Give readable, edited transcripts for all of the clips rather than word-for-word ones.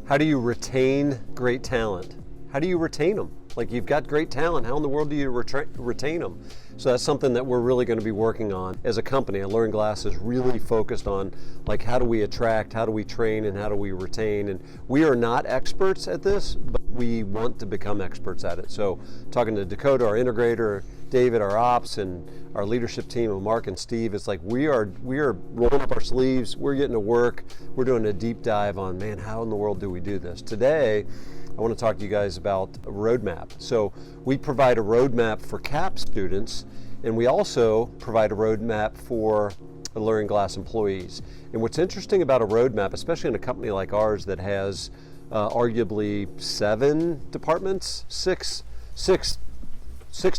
How do you retain great talent? How do you retain them? Like, you've got great talent, how in the world do you retain them? So that's something that we're really going to be working on as a company. LearnGlass is really focused on, like, how do we attract, how do we train, and how do we retain? And we are not experts at this, but we want to become experts at it. So talking to Dakota, our integrator, David, our ops, and our leadership team, and Mark and Steve, it's like we are rolling up our sleeves, we're getting to work, we're doing a deep dive on, man, how in the world do we do this? Today, I want to talk to you guys about a roadmap. So we provide a roadmap for CAP students, and we also provide a roadmap for the LearnGlass employees. And what's interesting about a roadmap, especially in a company like ours that has arguably 7 departments, six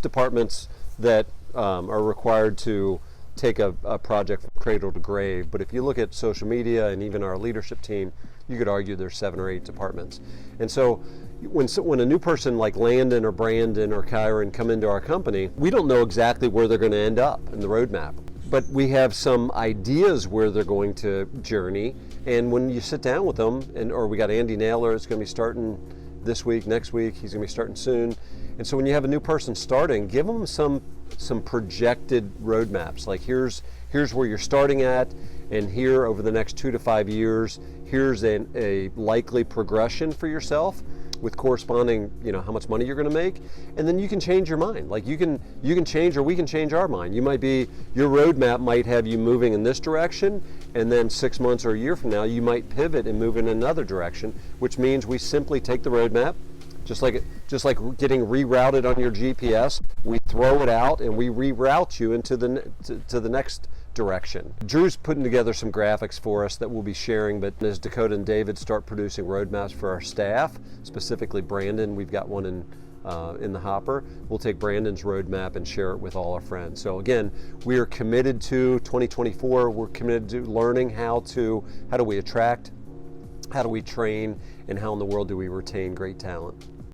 departments that are required to take a project from cradle to grave. But if you look at social media and even our leadership team, you could argue there's 7 or 8 departments. And so when a new person like Landon or Brandon or Kyron come into our company, we don't know exactly where they're going to end up in the roadmap. But we have some ideas where they're going to journey. And when you sit down with them, or we got Andy Naylor is going to be starting this week, next week, he's going to be starting soon. And so when you have a new person starting, give them some projected roadmaps. Like, here's where you're starting at, and here over the next 2 to 5 years, here's a likely progression for yourself with corresponding, how much money you're going to make, and then you can change your mind. Like, you can change, or we can change our mind. Your roadmap might have you moving in this direction, and then 6 months or a year from now, you might pivot and move in another direction, which means we simply take the roadmap, just like getting rerouted on your GPS, we throw it out and we reroute you into the next direction. Drew's putting together some graphics for us that we'll be sharing, but as Dakota and David start producing roadmaps for our staff, specifically Brandon, we've got one in the hopper, we'll take Brandon's roadmap and share it with all our friends. So again, we are committed to 2024, we're committed to learning how do we attract, how do we train, and how in the world do we retain great talent.